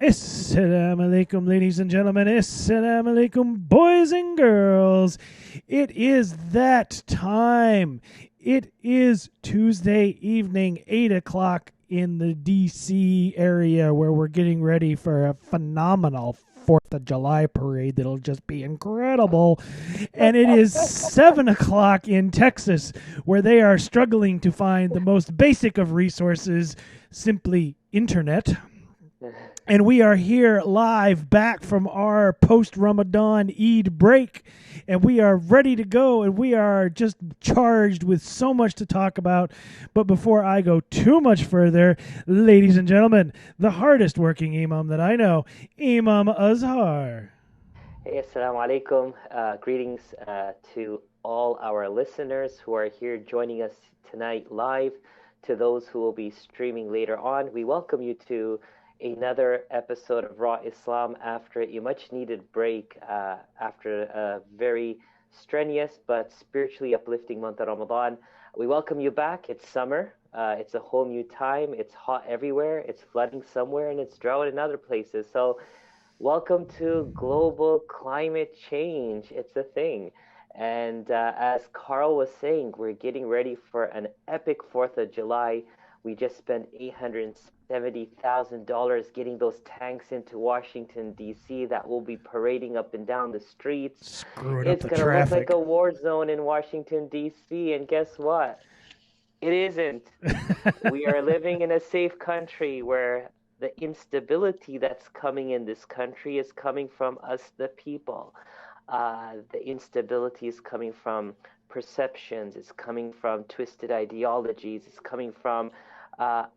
Assalamu alaikum, ladies and gentlemen. Assalamu alaikum, boys and girls. It is that time. It is Tuesday evening, 8 o'clock in the D.C. area where we're getting ready for a phenomenal 4th of July parade that'll just be incredible. And it is 7 o'clock in Texas where they are struggling to find the most basic of resources, simply internet. And we are here live back from our post-Ramadan Eid break. And we are ready to go. And we are just charged with so much to talk about. But before I go too much further, ladies and gentlemen, the hardest working imam that I know, Imam Azhar. Hey, assalamu alaikum. Greetings to all our listeners who are here joining us tonight live. To those who will be streaming later on, we welcome you to another episode of Raw Islam after a much needed break after a very strenuous but spiritually uplifting month of Ramadan. We welcome you back. It's summer. It's a whole new time. It's hot everywhere. It's flooding somewhere and it's drought in other places. So welcome to global climate change. It's a thing. And as Carl was saying, we're getting ready for an epic 4th of July. We just spent $870,000 getting those tanks into Washington, D.C. that will be parading up and down the streets. It's going to look like a war zone in Washington, D.C. And guess what? It isn't. We are living in a safe country where the instability that's coming in this country is coming from us, the people. The instability is coming from perceptions. It's coming from twisted ideologies. It's coming from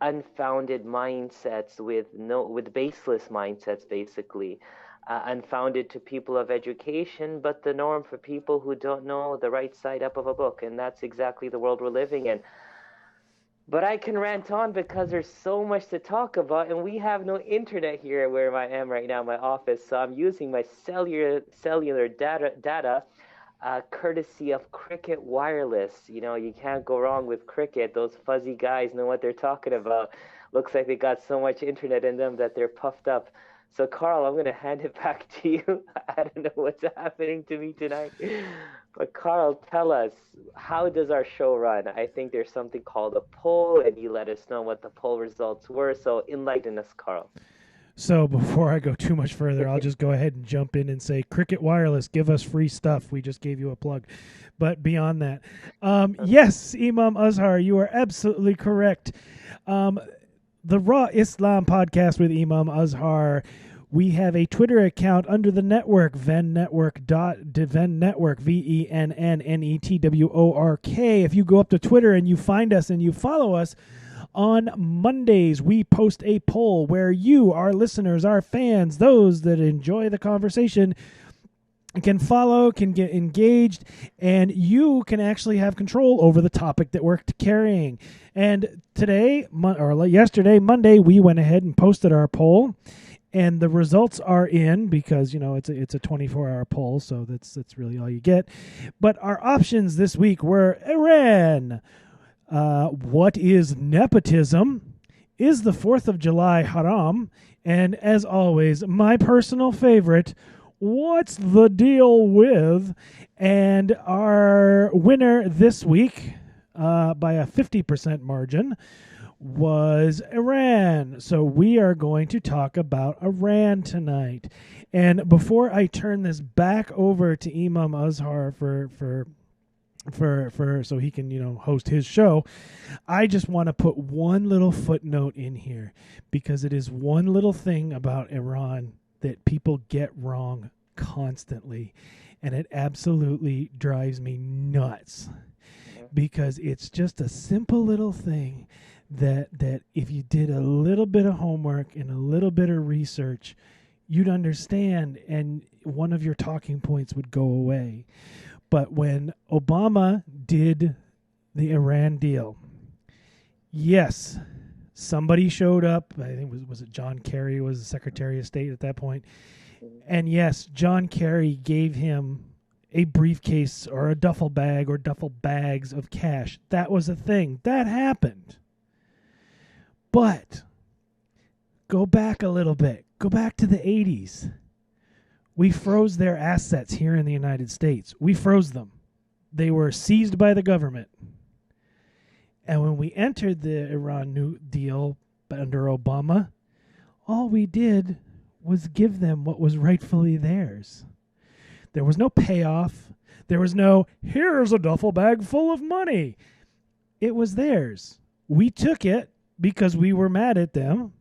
unfounded mindsets with baseless mindsets, basically. Unfounded to people of education, but the norm for people who don't know the right side up of a book. And that's exactly the world we're living in. But I can rant on because there's so much to talk about, and we have no internet here where I am right now in my office. So I'm using my cellular data courtesy of Cricket Wireless. You know, you can't go wrong with Cricket. Those fuzzy guys know what they're talking about. Looks like they got so much internet in them that they're puffed up. So, Carl, I'm going to hand it back to you. I don't know what's happening to me tonight. But, Carl, tell us, how does our show run? I think there's something called a poll, and you let us know what the poll results were. So, enlighten us, Carl. So before I go too much further, I'll just go ahead and jump in and say, Cricket Wireless, give us free stuff. We just gave you a plug. But beyond that, yes, Imam Azhar, you are absolutely correct. The Raw Islam podcast with Imam Azhar. We have a Twitter account under the network, VennNetwork, VennNetwork. If you go up to Twitter and you find us and you follow us, on Mondays, we post a poll where you, our listeners, our fans, those that enjoy the conversation, can follow, can get engaged, and you can actually have control over the topic that we're carrying. And today, or yesterday, Monday, we went ahead and posted our poll, and the results are in because, you know, it's a 24-hour poll, so that's really all you get. But our options this week were Iran. What is nepotism? Is the 4th of July haram? And as always, my personal favorite, what's the deal with? And our winner this week, by a 50% margin, was Iran. So we are going to talk about Iran tonight. And before I turn this back over to Imam Azhar for so he can, you know, host his show, I just want to put one little footnote in here because it is one little thing about Iran that people get wrong constantly, and it absolutely drives me nuts because it's just a simple little thing that if you did a little bit of homework and a little bit of research, you'd understand, and one of your talking points would go away. But when Obama did the Iran deal, yes, somebody showed up. I think was it John Kerry was the Secretary of State at that point. And yes, John Kerry gave him a briefcase or a duffel bag or duffel bags of cash. That was a thing. That happened. But go back a little bit. Go back to the 80s. We froze their assets here in the United States. We froze them. They were seized by the government. And when we entered the Iran New Deal under Obama, all we did was give them what was rightfully theirs. There was no payoff. There was no, here's a duffel bag full of money. It was theirs. We took it because we were mad at them.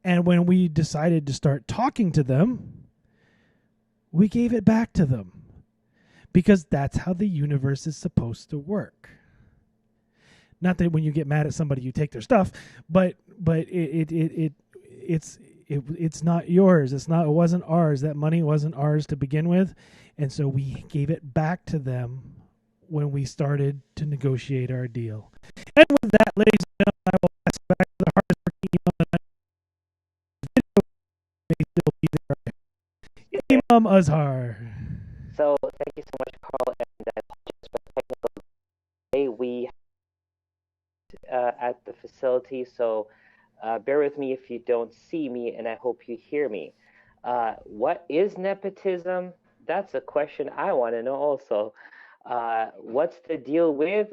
And when we decided to start talking to them, we gave it back to them. Because that's how the universe is supposed to work. Not that when you get mad at somebody you take their stuff, but it's not yours. It wasn't ours. That money wasn't ours to begin with, and so we gave it back to them when we started to negotiate our deal. And with that, ladies and gentlemen, I will pass it back to the hardest working Imam Azhar. So thank you so much, Carl, and I apologize for the technical delay. We at the facility, so bear with me if you don't see me, and I hope you hear me. What is nepotism? That's a question I want to know also. What's the deal with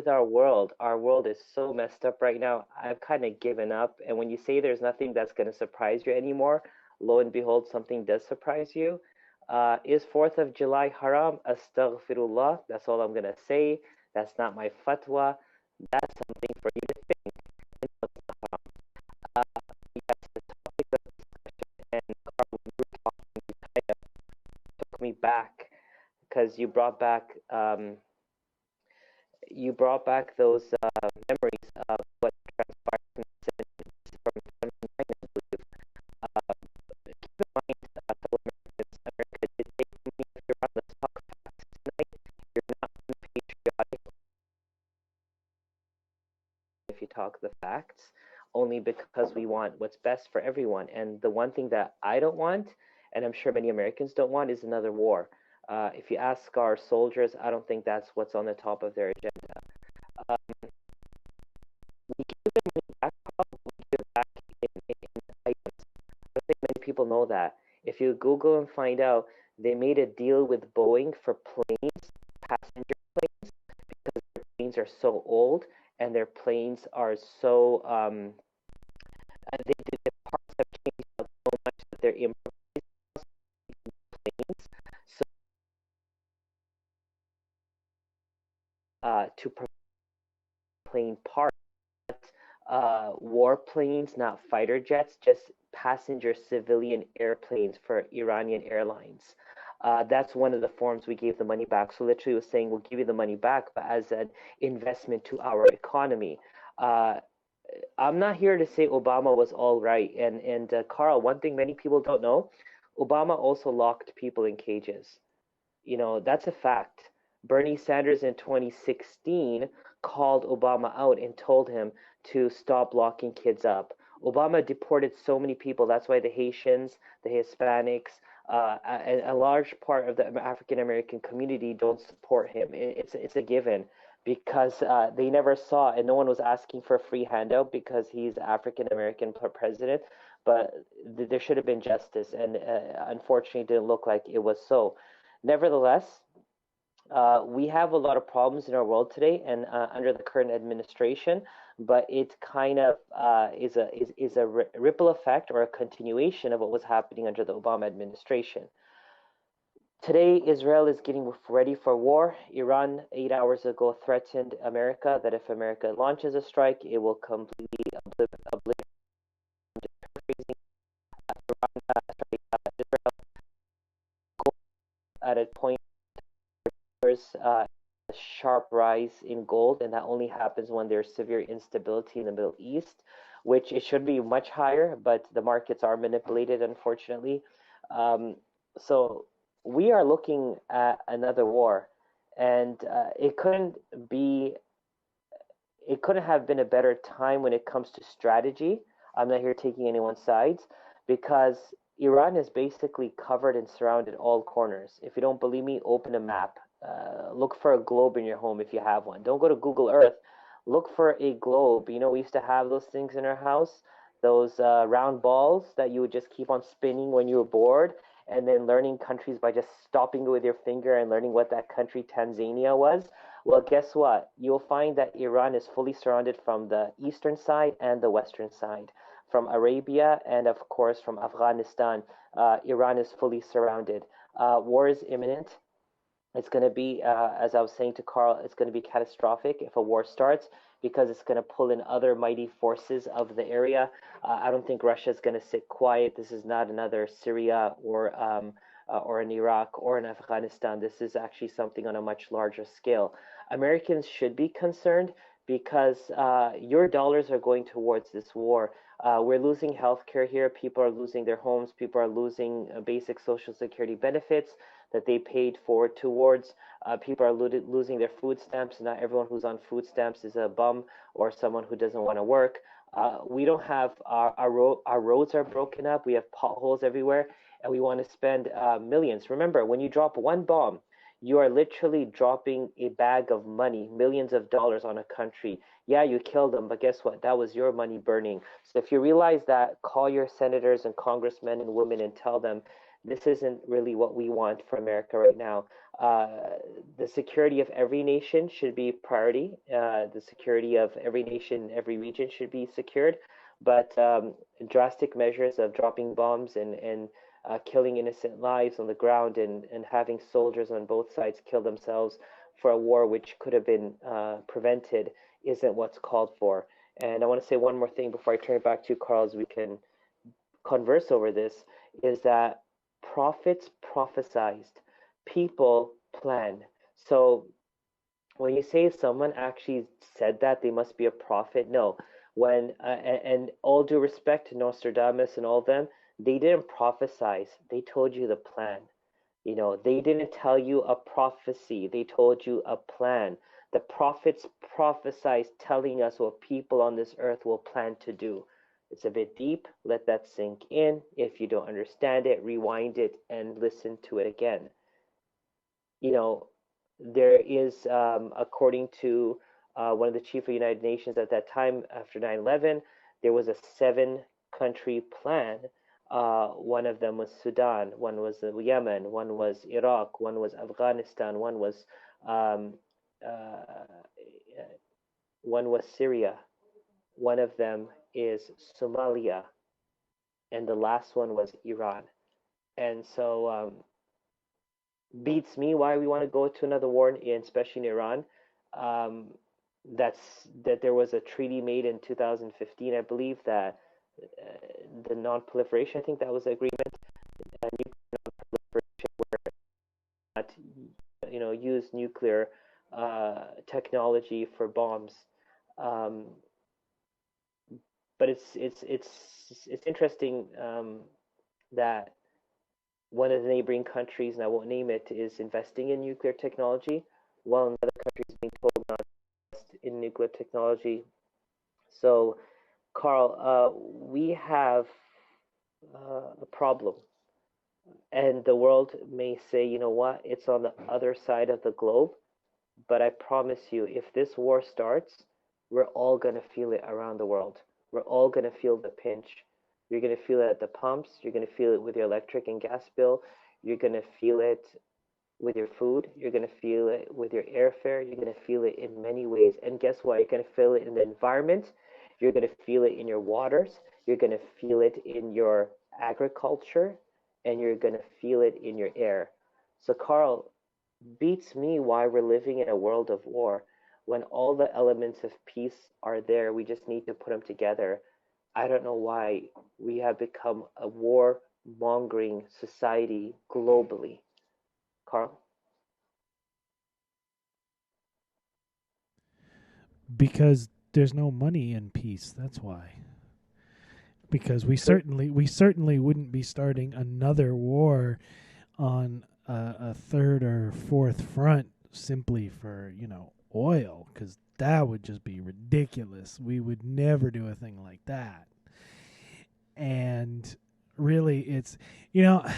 our world? Our world is so messed up right now. I've kind of given up. And when you say there's nothing that's going to surprise you anymore, lo and behold, something does surprise you. Is 4th of July haram? Astaghfirullah. That's all I'm going to say. That's not my fatwa. That's something for you to think. Yes, the topic of discussion, and Carl, when you were talking, you kind of took me back because you brought back those memories of what transpired from from 79, I believe. Keep in mind, fellow Americans, America did take me. If you're on the talk facts tonight, you're not unpatriotic if you talk the facts, only because we want what's best for everyone. And the one thing that I don't want, and I'm sure many Americans don't want, is another war. If you ask our soldiers, I don't think that's what's on the top of their agenda. We give them money back, we give back in items. I don't think many people know that. If you Google and find out, they made a deal with Boeing for planes, passenger planes, because their planes are so old and their planes are so the parts have changed out so much that they're improvised planes. So to provide plane parts, warplanes, not fighter jets, just passenger civilian airplanes for Iranian airlines. That's one of the forms we gave the money back. So literally, was saying we'll give you the money back, but as an investment to our economy. I'm not here to say Obama was all right. And Carl, one thing many people don't know, Obama also locked people in cages. That's a fact. Bernie Sanders in 2016 called Obama out and told him to stop locking kids up. Obama deported so many people. That's why the Haitians, the Hispanics, a large part of the African American community don't support him. It's a given because they never saw, and no one was asking for a free handout because he's African American president. But there should have been justice, and unfortunately, it didn't look like it was so. Nevertheless, we have a lot of problems in our world today, and under the current administration. But it kind of is a ripple effect or a continuation of what was happening under the Obama administration. Today, Israel is getting ready for war. Iran, 8 hours ago, threatened America that if America launches a strike, it will completely obliterate Israel at a point there's a sharp rise in gold, and that only happens when there's severe instability in the Middle East, which it should be much higher, but the markets are manipulated, unfortunately. Um, so we are looking at another war, and be it couldn't have been a better time when it comes to strategy. I'm not here taking anyone's sides because Iran is basically covered and surrounded all corners. If you don't believe me, open a map. Look for a globe in your home if you have one. Don't go to Google Earth. Look for a globe. We used to have those things in our house. those round balls that you would just keep on spinning when you were bored, and then learning countries by just stopping with your finger and learning what that country Tanzania was. Well, guess what? You'll find that Iran is fully surrounded from the eastern side and the western side. From Arabia and, of course, from Afghanistan, Iran is fully surrounded. War is imminent. It's going to be, as I was saying to Carl, it's going to be catastrophic if a war starts because it's going to pull in other mighty forces of the area. I don't think Russia is going to sit quiet. This is not another Syria or an Iraq or an Afghanistan. This is actually something on a much larger scale. Americans should be concerned because your dollars are going towards this war. We're losing healthcare here. People are losing their homes. People are losing basic social security benefits that they paid for towards. People are losing their food stamps. Not everyone who's on food stamps is a bum or someone who doesn't want to work. We don't have our roads are broken up. We have potholes everywhere, and we want to spend millions. Remember, when you drop one bomb, you are literally dropping a bag of money, millions of dollars on a country. Yeah, you killed them, but guess what? That was your money burning. So if you realize that, call your senators and congressmen and women and tell them this isn't really what we want for America right now. Uh, the security of every nation should be priority. The security of every nation, every region should be secured. But drastic measures of dropping bombs and killing innocent lives on the ground and having soldiers on both sides kill themselves for a war which could have been prevented isn't what's called for. And I want to say one more thing before I turn it back to you, Carl, as we can converse over this, is that prophets prophesized, people plan. So when you say someone actually said that, they must be a prophet. No, when and all due respect to Nostradamus and all of them, they didn't prophesize. They told you the plan. You know, they didn't tell you a prophecy. They told you a plan. The prophets prophesied, telling us what people on this earth will plan to do. It's a bit deep. Let that sink in. If you don't understand it, rewind it and listen to it again. You know, there is, according to one of the chief of the United Nations at that time after 9/11, there was a seven-country plan. One of them was Sudan, one was Yemen, one was Iraq, one was Afghanistan, um, uh, one was Syria, one of them is Somalia, and the last one was Iran. And so beats me why we want to go to another war, especially in Iran. Um, that there was a treaty made in 2015, I believe, that the non-proliferation. I think that was the agreement. Nuclear non-proliferation, where not, use nuclear technology for bombs. Um, but it's interesting that one of the neighboring countries, and I won't name it, is investing in nuclear technology, while another country is being told not to invest in nuclear technology. So, Carl, we have a problem, and the world may say, you know what, it's on the other side of the globe. But I promise you, if this war starts, we're all going to feel it around the world. We're all going to feel the pinch. You're going to feel it at the pumps. You're going to feel it with your electric and gas bill. You're going to feel it with your food. You're going to feel it with your airfare. You're going to feel it in many ways. And guess what? You're going to feel it in the environment. You're going to feel it in your waters. You're going to feel it in your agriculture. And you're going to feel it in your air. So, Carl, beats me why we're living in a world of war when all the elements of peace are there. We just need to put them together. I don't know why we have become a war mongering society globally. Carl? Because there's no money in peace. That's why. Because we certainly wouldn't be starting another war on a third or fourth front simply for oil, because that would just be ridiculous. We would never do a thing like that. And really, it's you know a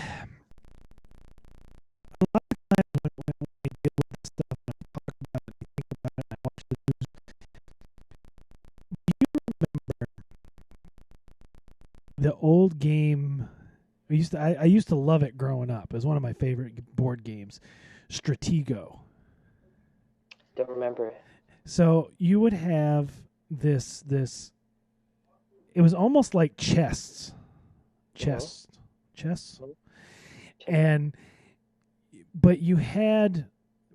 lot of times when I deal with this stuff and I talk about it, I think about it, and I watch the news. Do you remember old game. I used to love it growing up. It was one of my favorite board games, Stratego. Don't remember it. So you would have this. It was almost like chess, and but you had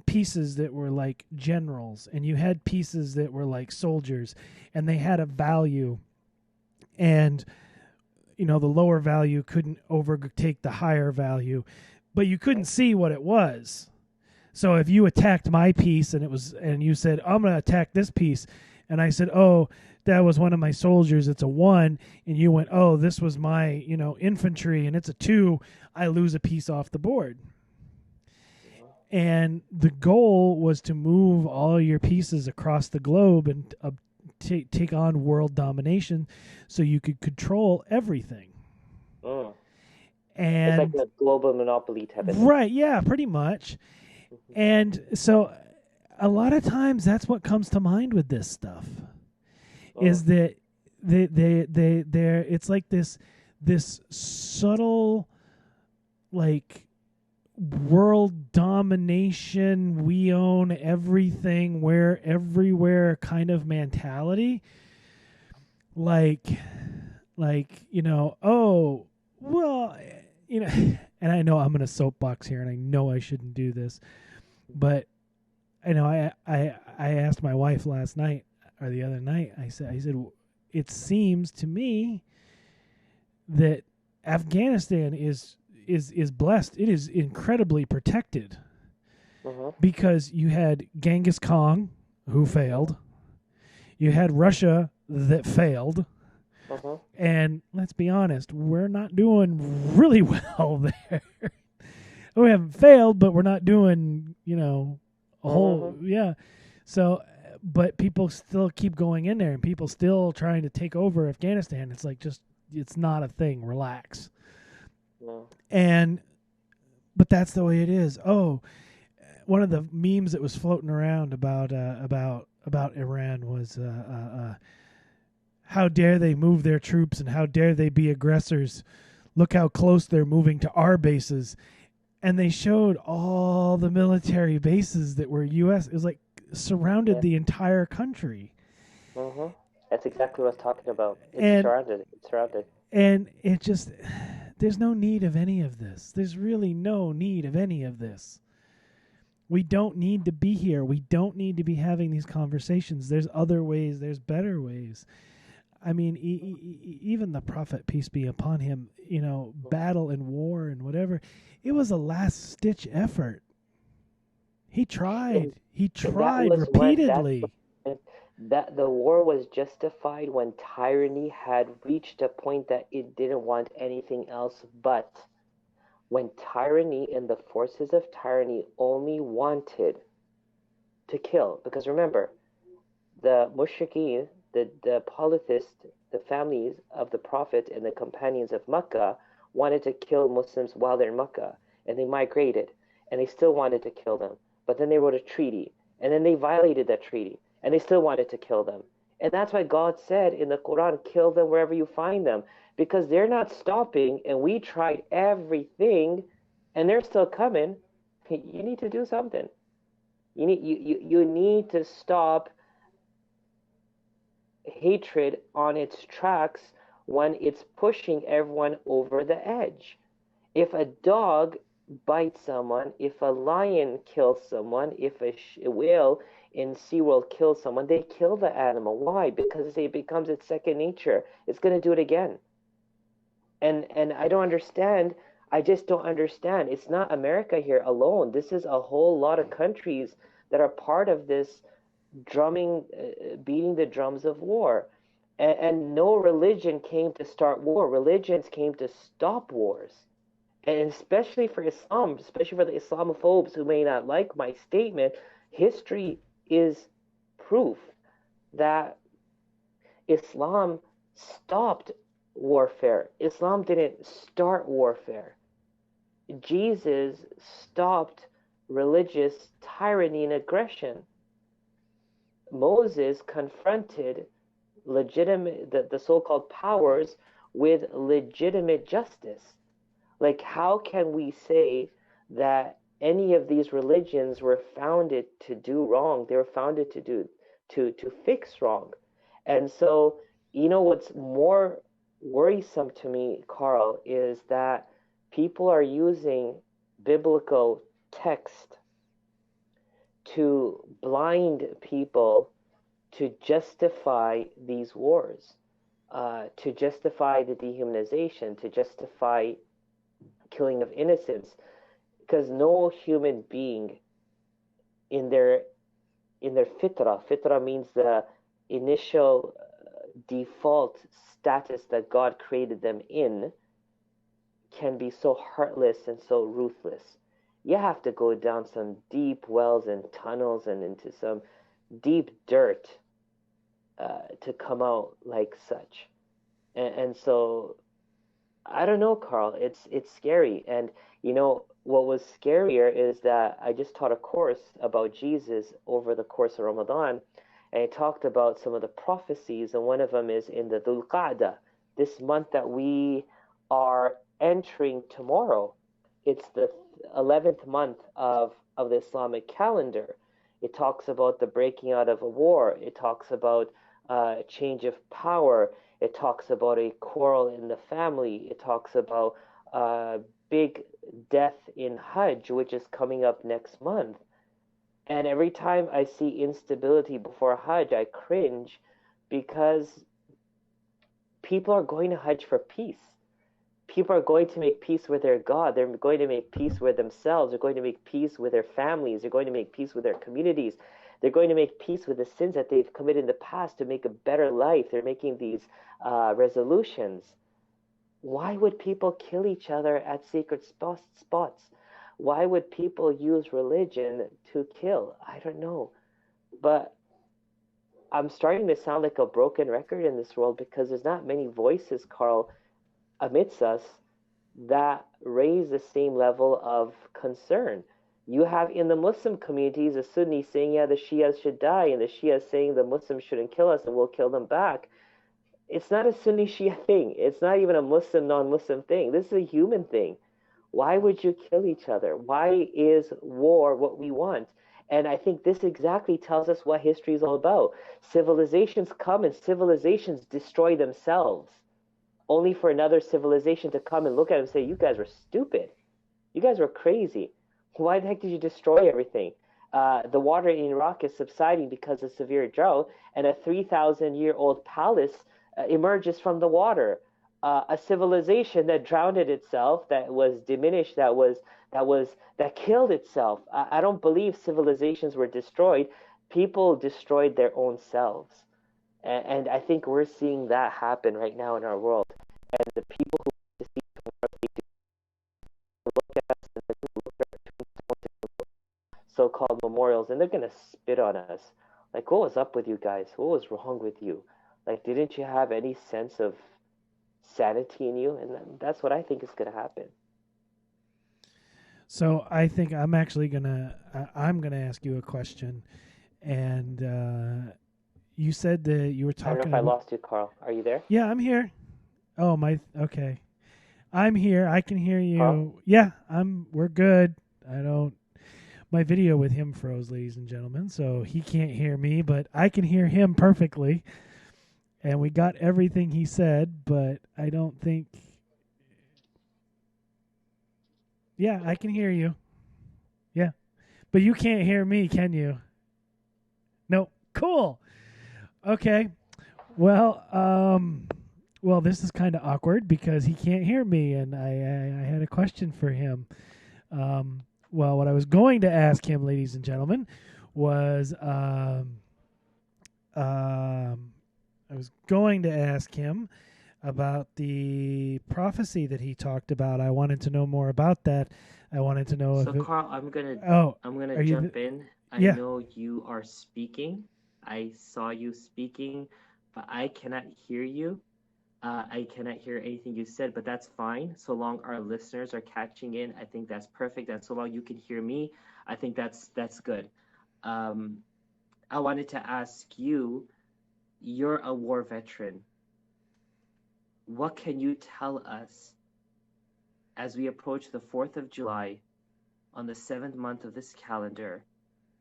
pieces that were like generals, and you had pieces that were like soldiers, and they had a value, and the lower value couldn't overtake the higher value, but you couldn't see what it was. So if you attacked my piece and you said, I'm going to attack this piece, and I said, oh, that was one of my soldiers, it's a 1, and you went, oh, this was my, infantry, and it's a 2, I lose a piece off the board. And the goal was to move all your pieces across the globe and take on world domination so you could control everything. And it's like a global monopoly type of thing. Right, yeah, pretty much. And so a lot of times that's what comes to mind with this stuff. Is that they're it's like this subtle, like, world domination, we own everything, we're everywhere kind of mentality. Like oh, well, and I know I'm in a soapbox here, and I know I shouldn't do this, but I asked my wife last night or the other night. I said, it seems to me that Afghanistan is blessed. It is incredibly protected because you had Genghis Khan, who failed. You had Russia that failed. And let's be honest, we're not doing really well there. We haven't failed, but we're not doing, a whole, yeah. So, but people still keep going in there, and people still trying to take over Afghanistan. It's like, it's not a thing. Relax. But that's the way it is. Oh, one of the memes that was floating around about Iran was, how dare they move their troops, and how dare they be aggressors? Look how close they're moving to our bases. And they showed all the military bases that were U.S. It was like surrounded the entire country. That's exactly what I was talking about. It's surrounded. And it just, there's no need of any of this. There's really no need of any of this. We don't need to be here. We don't need to be having these conversations. There's other ways. There's better ways. I mean, even the prophet, peace be upon him, battle and war and whatever, it was a last-ditch effort. He tried. He tried repeatedly. That the war was justified when tyranny had reached a point that it didn't want anything else but. When tyranny and the forces of tyranny only wanted to kill. Because remember, the mushrikeen, the polytheists, the families of the Prophet and the companions of Mecca wanted to kill Muslims while they're in Mecca. And they migrated. And they still wanted to kill them. But then they wrote a treaty. And then they violated that treaty. And they still wanted to kill them. And that's why God said in the Quran, kill them wherever you find them. Because they're not stopping, and we tried everything, and they're still coming. You need to do something. You need to stop hatred on its tracks when it's pushing everyone over the edge. If a dog bites someone, if a lion kills someone, if a whale in SeaWorld kills someone, they kill the animal. Why? Because it becomes its second nature. It's going to do it again. And I don't understand. I just don't understand. It's not America here alone. This is a whole lot of countries that are part of this beating the drums of war. And no religion came to start war. Religions came to stop wars. And especially for Islam, especially for the Islamophobes who may not like my statement, history is proof that Islam stopped warfare. Islam didn't start warfare. Jesus stopped religious tyranny and aggression. Moses confronted the so-called powers with legitimate justice. Like, how can we say that any of these religions were founded to do wrong? They were founded to fix wrong. And so, what's more worrisome to me, Carl, is that people are using biblical text to blind people to justify these wars, to justify the dehumanization, to justify killing of innocents, because no human being in their fitra means the initial default status that God created them in, can be so heartless and so ruthless. You have to go down some deep wells and tunnels and into some deep dirt to come out like such. And so I don't know, Carl. It's scary. And what was scarier is that I just taught a course about Jesus over the course of Ramadan, and I talked about some of the prophecies, and one of them is in the Dhul Qa'dah, this month that we are entering tomorrow. It's the 11th month of the Islamic calendar. It talks about the breaking out of a war. It talks about change of power. It talks about a quarrel in the family. It talks about big death in Hajj, which is coming up next month. And every time I see instability before Hajj, I cringe because people are going to Hajj for peace. People are going to make peace with their God. They're going to make peace with themselves. They're going to make peace with their families. They're going to make peace with their communities. They're going to make peace with the sins that they've committed in the past to make a better life. They're making these resolutions. Why would people kill each other at sacred spots? Why would people use religion to kill? I don't know. But I'm starting to sound like a broken record in this world because there's not many voices, Carl, amidst us that raise the same level of concern. You have in the Muslim communities the Sunnis saying, yeah, the Shias should die, and the Shias saying the Muslims shouldn't kill us and we'll kill them back. It's not a Sunni Shia thing. It's not even a Muslim non-Muslim thing. This is a human thing. Why would you kill each other? Why is war what we want? And I think this exactly tells us what history is all about. Civilizations come and civilizations destroy themselves, only for another civilization to come and look at it and say, you guys were stupid. You guys were crazy. Why the heck did you destroy everything? The water in Iraq is subsiding because of severe drought, and a 3,000-year-old palace emerges from the water. A civilization that drowned itself, that was diminished, that killed itself. I don't believe civilizations were destroyed. People destroyed their own selves, and I think we're seeing that happen right now in our world. And the people who deceive tomorrow, they do look at us and they're going to look at our so-called memorials, and they're going to spit on us. Like, what was up with you guys? What was wrong with you? Like, didn't you have any sense of sanity in you? And that's what I think is going to happen. So I think I'm actually I'm gonna ask you a question, and you said that you were talking. I don't know if I lost you, Carl. Are you there? Yeah, I'm here. Oh okay. I'm here. I can hear you. Carl? Yeah, we're good. My video with him froze, ladies and gentlemen, so he can't hear me, but I can hear him perfectly. And we got everything he said, but I don't think. Yeah, I can hear you. Yeah. But you can't hear me, can you? No. Cool. Okay. Well, this is kind of awkward because he can't hear me, and I had a question for him. What I was going to ask him, ladies and gentlemen, was I was going to ask him about the prophecy that he talked about. I wanted to know more about that. I wanted to know if Carl, I'm gonna jump in. I know you are speaking. I saw you speaking, but I cannot hear you. I cannot hear anything you said, but that's fine. So long our listeners are catching in, I think that's perfect. And so long you can hear me, I think that's good. I wanted to ask you, you're a war veteran. what can you tell us as we approach the 4th of July on the 7th month of this calendar,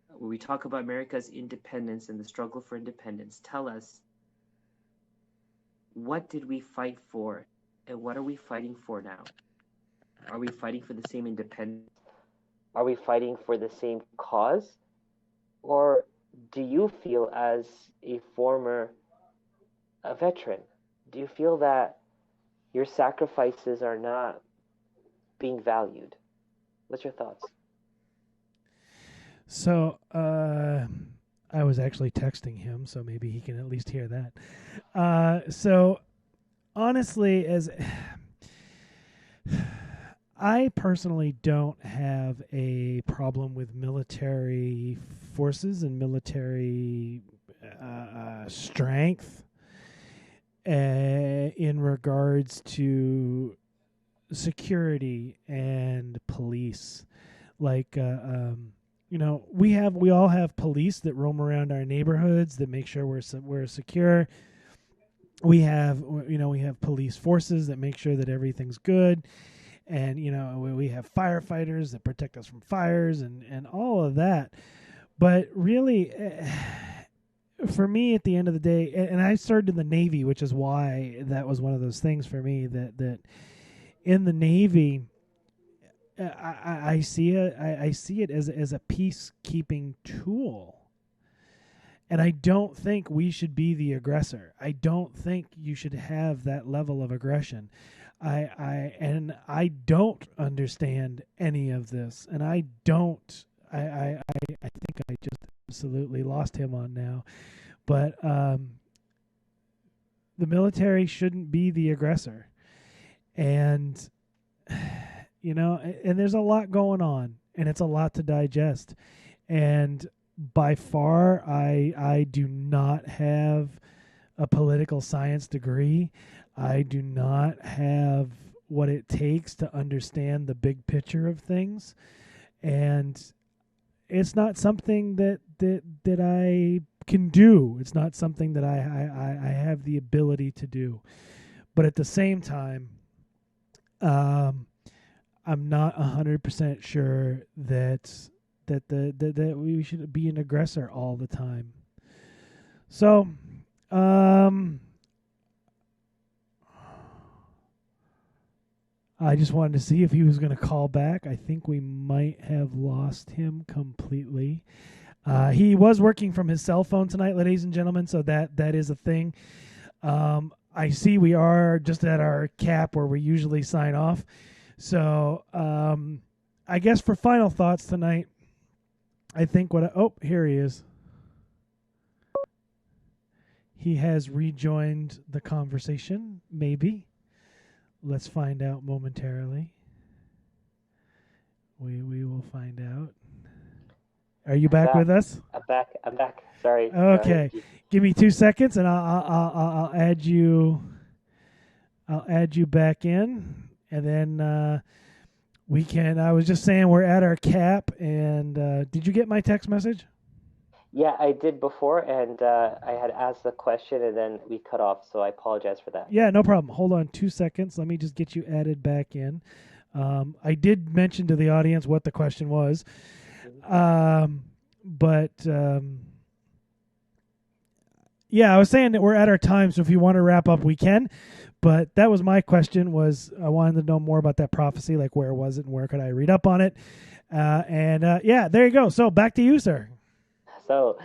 where we talk about America's independence and the struggle for independence? Tell us, what did we fight for, and what are we fighting for now? Are we fighting for the same independence? Are we fighting for the same cause? Or do you feel, as a former veteran, do you feel that your sacrifices are not being valued? What's your thoughts? So, I was actually texting him, so maybe he can at least hear that. So, honestly, as I personally don't have a problem with military forces and military strength in regards to security and police. Like, we all have police that roam around our neighborhoods that make sure we're secure. We have police forces that make sure that everything's good, and we have firefighters that protect us from fires and all of that. But really, for me, at the end of the day, and I started in the Navy, which is why that was one of those things for me that in the Navy, I see it as a peacekeeping tool. And I don't think we should be the aggressor. I don't think you should have that level of aggression. I don't understand any of this, and I think I just absolutely lost him on now. But the military shouldn't be the aggressor, and and there's a lot going on, and it's a lot to digest, and by far, I do not have a political science degree. I do not have what it takes to understand the big picture of things, and it's not something that I can do. It's not something that I have the ability to do. But at the same time, I'm not 100% sure that we should be an aggressor all the time. So, I just wanted to see if he was going to call back. I think we might have lost him completely. He was working from his cell phone tonight, ladies and gentlemen, so that is a thing. I see we are just at our cap where we usually sign off. So, I guess for final thoughts tonight, I think here he is. He has rejoined the conversation, maybe. Let's find out momentarily. We will find out. Are you back with us? I'm back. Sorry. Okay. Sorry. Give me 2 seconds and I'll add you. I'll add you back in, and then we can. I was just saying we're at our cap, and did you get my text message? Yeah, I did before, and I had asked the question, and then we cut off, so I apologize for that. Yeah, no problem. Hold on 2 seconds. Let me just get you added back in. I did mention to the audience what the question was, but yeah, I was saying that we're at our time, so if you want to wrap up, we can. But that was my question. Was I wanted to know more about that prophecy, like where was it and where could I read up on it? Yeah, there you go. So back to you, sir. So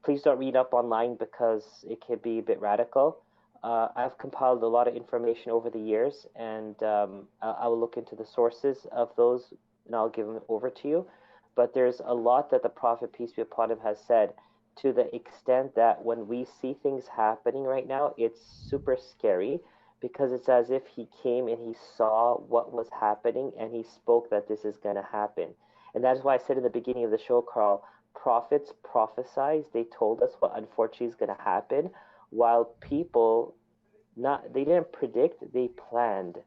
please don't read up online because it can be a bit radical. I've compiled a lot of information over the years, and I will look into the sources of those, and I'll give them over to you. But there's a lot that the Prophet, peace be upon him, has said, to the extent that when we see things happening right now, it's super scary because it's as if he came and he saw what was happening and he spoke that this is going to happen. And that's why I said in the beginning of the show, Carl, prophets prophesied. They told us what unfortunately is going to happen, while people they didn't predict, they planned.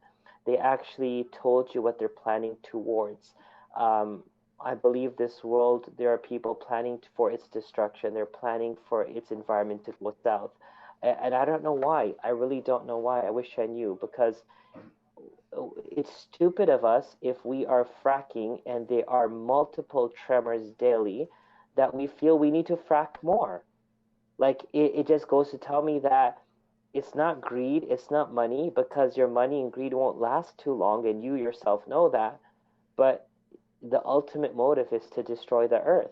They actually told you what they're planning towards. I believe this world, there are people planning for its destruction. They're planning for its environment to go south. And I don't know why. I really don't know why. I wish I knew, because it's stupid of us if we are fracking and there are multiple tremors daily that we feel we need to frack more. Like it just goes to tell me that it's not greed, it's not money, because your money and greed won't last too long, and you yourself know that. But the ultimate motive is to destroy the earth.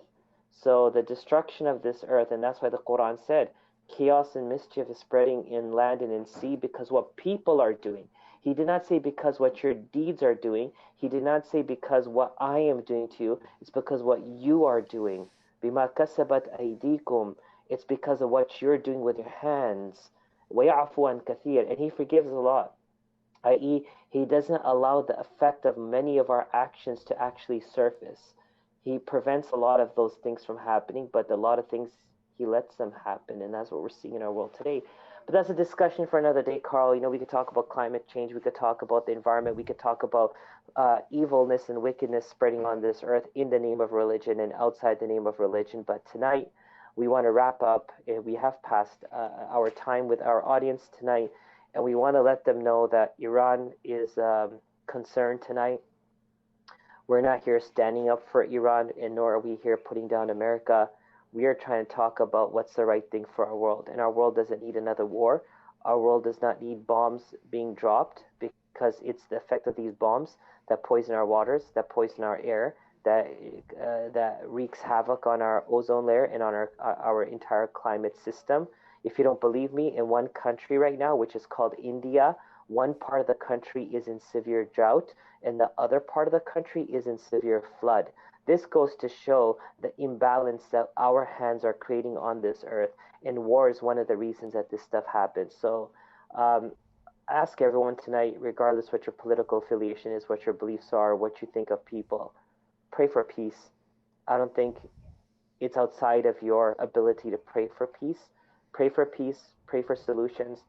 So the destruction of this earth, and that's why the Quran said, chaos and mischief is spreading in land and in sea because what people are doing. He did not say because what your deeds are doing. He did not say because what I am doing to you. It's because what you are doing. Bima kasabat aydikum. It's because of what you're doing with your hands. وَيَعْفُو عَنْ كَثِيرٍ. And He forgives a lot, i.e., He doesn't allow the effect of many of our actions to actually surface. He prevents a lot of those things from happening, but a lot of things He lets them happen, and that's what we're seeing in our world today. But that's a discussion for another day, Carl. We could talk about climate change, we could talk about the environment, we could talk about evilness and wickedness spreading on this earth in the name of religion and outside the name of religion. But tonight, we want to wrap up. We have passed our time with our audience tonight, and we want to let them know that Iran is concerned tonight. We're not here standing up for Iran, and nor are we here putting down America. We are trying to talk about what's the right thing for our world, and our world doesn't need another war. Our world does not need bombs being dropped, because it's the effect of these bombs that poison our waters, that poison our air, that wreaks havoc on our ozone layer and on our entire climate system. If you don't believe me, in one country right now, which is called India, one part of the country is in severe drought, and the other part of the country is in severe flood. This goes to show the imbalance that our hands are creating on this earth, and war is one of the reasons that this stuff happens. So ask everyone tonight, regardless what your political affiliation is, what your beliefs are, what you think of people, pray for peace. I don't think it's outside of your ability to pray for peace. Pray for peace, pray for solutions,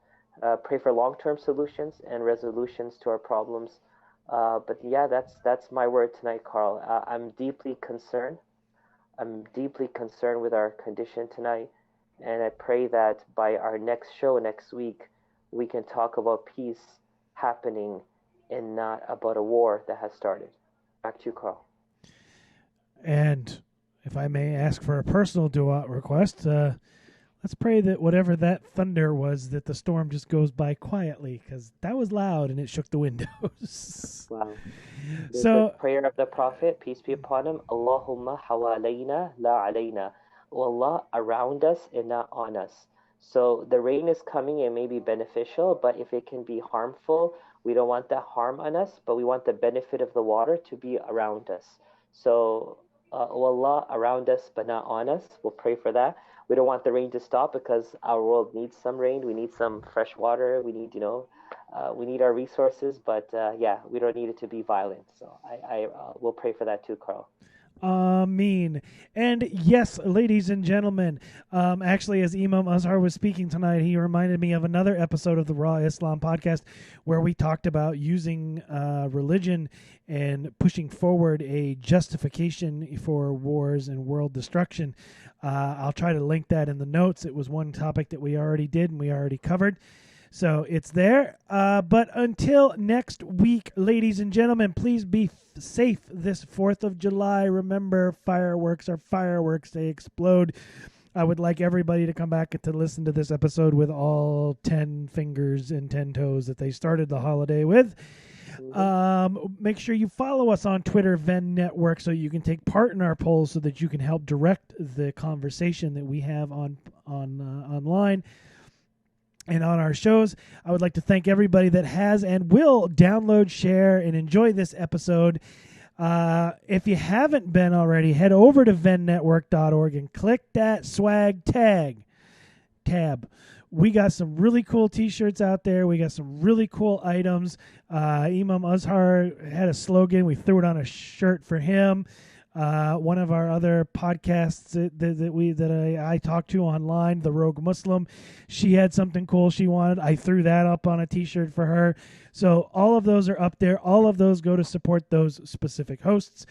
pray for long-term solutions and resolutions to our problems. But yeah, that's my word tonight, Carl. I'm deeply concerned. I'm deeply concerned with our condition tonight, and I pray that by our next show next week, we can talk about peace happening and not about a war that has started. Back to you, Carl. And if I may ask for a personal dua request, let's pray that whatever that thunder was, that the storm just goes by quietly, because that was loud and it shook the windows. Wow. So, the prayer of the Prophet, peace be upon him, Allahumma hawalayna la alayna. O Allah, around us and not on us. So the rain is coming and may be beneficial, but if it can be harmful, we don't want that harm on us, but we want the benefit of the water to be around us. So, O Allah, around us but not on us. We'll pray for that. We don't want the rain to stop, because our world needs some rain. We need some fresh water. We need, we need our resources. But yeah, we don't need it to be violent. So I will pray for that too, Carl. Ameen. And yes, ladies and gentlemen, actually, as Imam Azhar was speaking tonight, he reminded me of another episode of the Raw Islam podcast where we talked about using religion and pushing forward a justification for wars and world destruction. I'll try to link that in the notes. It was one topic that we already did and we already covered. So it's there. But until next week, ladies and gentlemen, please be safe this 4th of July. Remember, fireworks are fireworks. They explode. I would like everybody to come back to listen to this episode with all 10 fingers and 10 toes that they started the holiday with. Make sure you follow us on Twitter, VennNetwork, so you can take part in our polls, so that you can help direct the conversation that we have on online and on our shows. I would like to thank everybody that has and will download, share, and enjoy this episode. If you haven't been already, head over to VennNetwork.org and click that swag tab. We got some really cool T-shirts out there. We got some really cool items. Imam Azhar had a slogan. We threw it on a shirt for him. One of our other podcasts that I talked to online, The Rogue Muslim, she had something cool she wanted. I threw that up on a T-shirt for her. So all of those are up there. All of those go to support those specific hosts.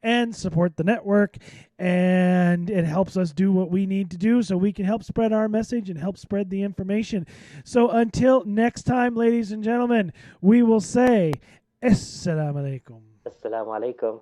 and support the network. And it helps us do what we need to do so we can help spread our message and help spread the information. So until next time, ladies and gentlemen, we will say, Assalamu alaikum. Assalamu alaikum.